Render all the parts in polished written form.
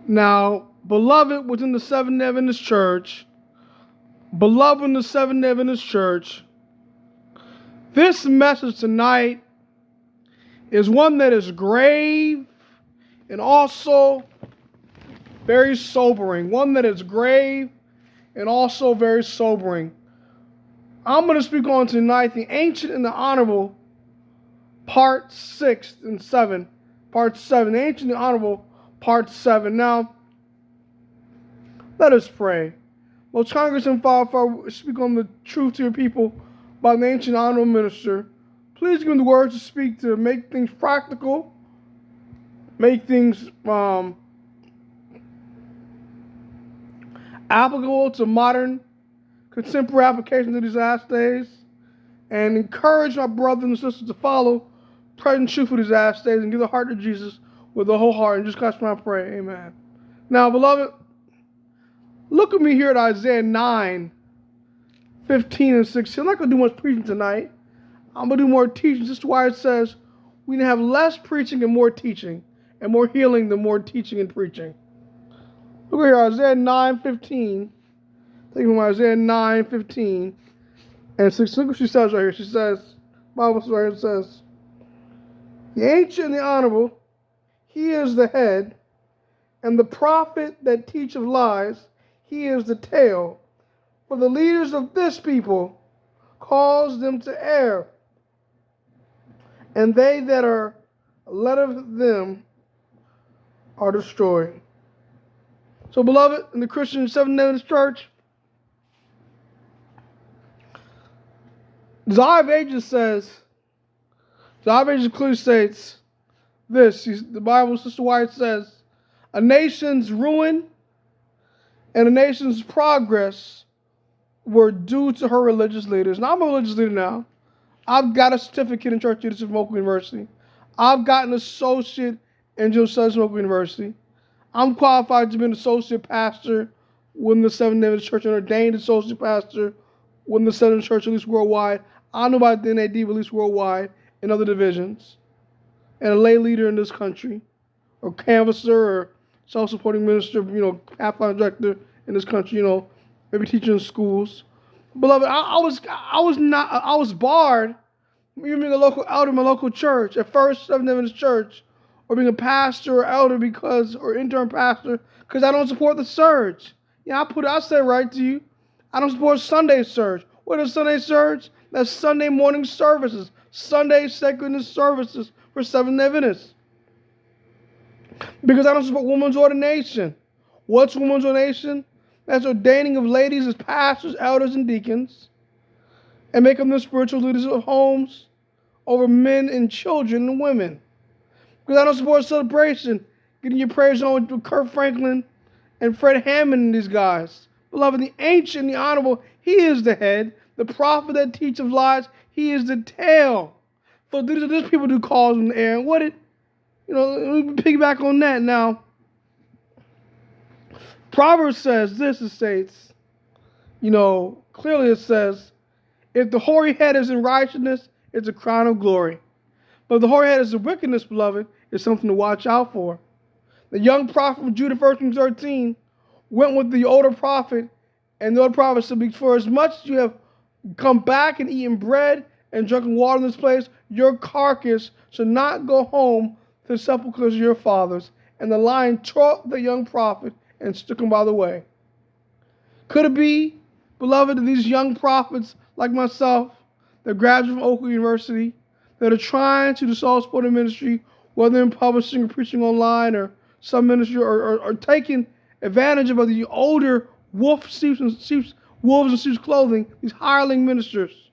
Now, beloved within the Seventh-day Adventist Church, beloved in the Seventh-day Adventist Church, this message tonight is one that is grave and also very sobering. One that is grave and also very sobering. I'm going to speak on tonight the ancient and the honorable, part 6 and 7. Part 7, the ancient and the honorable, part 7. Now, let us pray. Most Congress and Father, speak on the truth to your people by the ancient and honorable minister. Please give me the words to speak to make things practical, make things applicable to modern contemporary applications of these last days, and encourage my brothers and sisters to follow present truth for these last days and give the heart to Jesus with the whole heart. And just Christ my pray. Amen. Now, beloved, look at me here at Isaiah 9, 15 and 16. I'm not going to do much preaching tonight. I'm going to do more teaching. This is why it says we need to have less preaching and more teaching, and more healing than more teaching and preaching. Look here, Isaiah 9, 15. Take from Isaiah 9, 15 and 16. Look what she says right here. She says, Bible says right here, it says, the ancient and the honorable, he is the head, and the prophet that teacheth lies, he is the tail. For the leaders of this people cause them to err, and they that are led of them are destroyed. So, beloved, in the Christian Seventh-day Adventist Church, Desire of Ages says, Desire of Ages clearly states this. The Bible, Sister White says, a nation's ruin and a nation's progress were due to her religious leaders. Now, I'm a religious leader now. I've got a certificate in church leadership from Oakland University. I've got an associate in Jewish studies from Oakland University. I'm qualified to be an associate pastor within the Seventh-day Adventist Church, an ordained associate pastor within the Seventh-day Church, at least worldwide. I know about the NAD, but at least worldwide in other divisions. And a lay leader in this country, or canvasser, or self-supporting minister, pathfinder director in this country, maybe teaching in schools. Beloved, I was barred from being a local elder in my local church, at First Seventh-day Adventist Church, or being a pastor or elder or intern pastor, because I don't support the surge. I say right to you, I don't support Sunday surge. What is Sunday surge? That's Sunday morning services, Sunday sacredness services for Seventh-day Adventists. Because I don't support women's ordination. What's women's ordination? That's ordaining of ladies as pastors, elders, and deacons, and making them spiritual leaders of homes over men and children and women. Because I don't support celebration, getting your prayers on with Kurt Franklin and Fred Hammond and these guys. Beloved, the ancient, the honorable, he is the head. The prophet that teacheth lies, he is the tail. So these people do cause in the air. And let me piggyback on that now. Proverbs says this, it states, clearly it says, if the hoary head is in righteousness, it's a crown of glory. But if the hoary head is in wickedness, beloved, it's something to watch out for. The young prophet from Judah 13 went with the older prophet, and the older prophet said, for as much as you have come back and eaten bread and drunken water in this place, your carcass shall not go home to the sepulchres of your fathers. And the lion tore up the young prophet and took him by the way. Could it be, beloved, that these young prophets like myself, that graduate from Oakland University, that are trying to do soul-supporting ministry, whether in publishing or preaching online or some ministry, or taking advantage of the older wolves in sheep's clothing, these hireling ministers,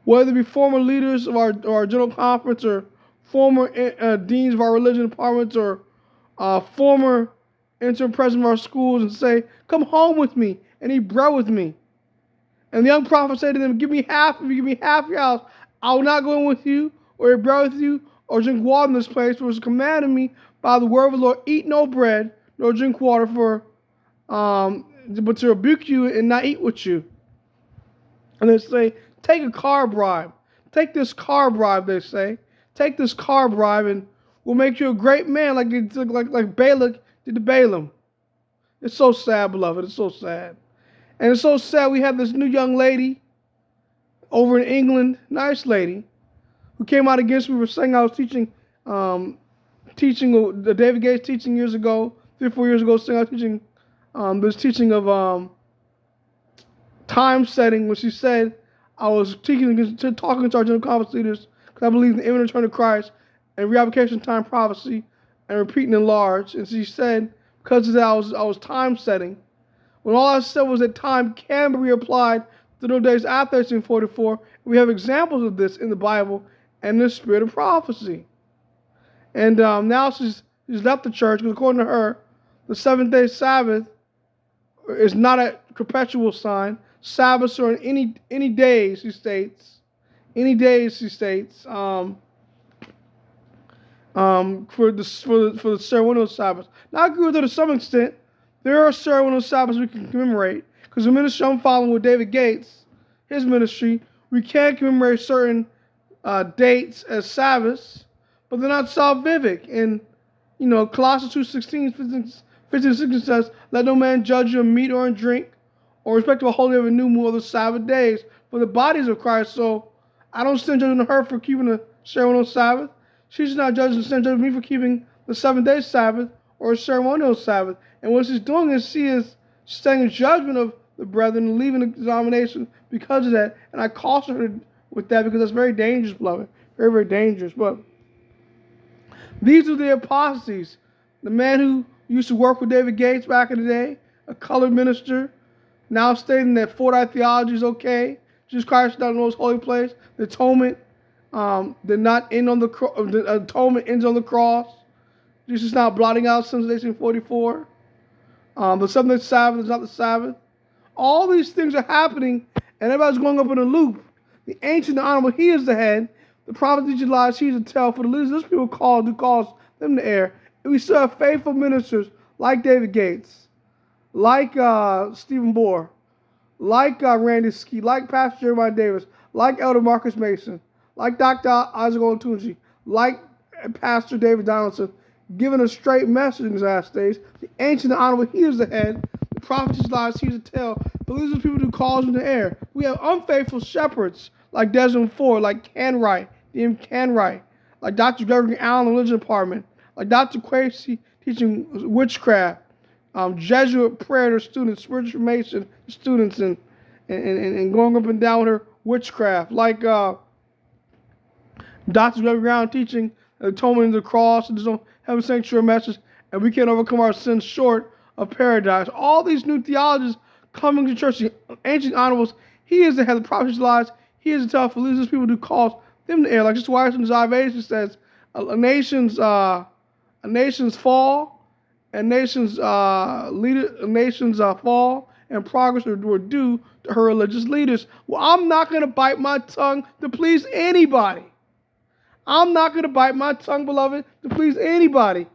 whether it be former leaders of our general conference or former deans of our religion departments or former interim president of our schools, and say, come home with me and eat bread with me. And the young prophet said to them, give me half. If you give me half your house, I will not go in with you or eat bread with you or drink water in this place, for it was commanded me by the word of the Lord, eat no bread nor drink water, but to rebuke you and not eat with you. And they say, take a car bribe. Take this car bribe, they say. Take this car bribe and we'll make you a great man, like Balak did to Balaam. It's so sad, beloved. It's so sad. And it's so sad we have this new young lady over in England, nice lady, who came out against me for saying I was teaching the David Gates teaching years ago, 3 or 4 years ago, saying I was teaching this teaching of time setting, when she said I was talking to our general conference leaders because I believe in the imminent return of Christ and reapplication time prophecy and repeating in large. And she said because of that I was time setting. When all I said was that time can be reapplied to those days after 1844. We have examples of this in the Bible and the spirit of prophecy. And now she's left the church because according to her, the seventh-day Sabbath is not a perpetual sign. Sabbaths are on any days, she states. Any days, she states. For the ceremonial Sabbaths. Now I agree with her to some extent. There are ceremonial Sabbaths we can commemorate. Because the ministry I'm following with David Gates, his ministry, we can commemorate certain dates as Sabbaths, but they're not salvific. And Colossians 2:16, 15-16 says, "Let no man judge you in meat or in drink, or respect of a holy of a new moon or the Sabbath days, for the bodies of Christ." So I don't stand judging her for keeping the ceremonial Sabbath. She's not judging me for keeping the 7-day Sabbath or a ceremonial Sabbath. And what she's doing is she is staying in judgment of the brethren and leaving the denomination because of that. And I caution her with that because that's very dangerous, beloved. Very, very dangerous. But these are the apostates. The man who used to work with David Gates back in the day, a colored minister, now stating that Fordyce theology is okay. Jesus Christ is not in the most holy place. The atonement did not end on the cross. The atonement ends on the cross. Jesus is now blotting out sins of 1844. The seventh-day Sabbath is not the Sabbath. All these things are happening, and everybody's going up in a loop. The ancient, the honorable, he is the head. The prophet teaches lies, he is the tail. For the leaders, those people called, who calls them to err. And we still have faithful ministers like David Gates, like Stephen Bohr, like Randy Ski, like Pastor Jeremiah Davis, like Elder Marcus Mason, like Dr. Isaac Olatunji, like Pastor David Donaldson, giving a straight message in these last days. The ancient, the honorable, he is the head. The prophet teaches lies, he is the tail. But these are the people who calls them to err. We have unfaithful shepherds like Desmond Ford, like Canwright, D.M. Canwright, like Dr. Gregory Allen, Religion Department, like Dr. Quasey teaching witchcraft, Jesuit prayer to students, spiritual formation to students, and going up and down with her witchcraft, like Dr. Gregory Allen teaching atonement of the cross, and there's no heaven sanctuary message, and we can't overcome our sins short of paradise. All these new theologies coming to church, the ancient honorables, he is the head of the prophet's lies, he is the tail for losers, people who calls them to err. Like just Washington Zivation says, a nation's fall, and nations fall, and progress were due to her religious leaders. Well, I'm not going to bite my tongue to please anybody. I'm not going to bite my tongue, beloved, to please anybody.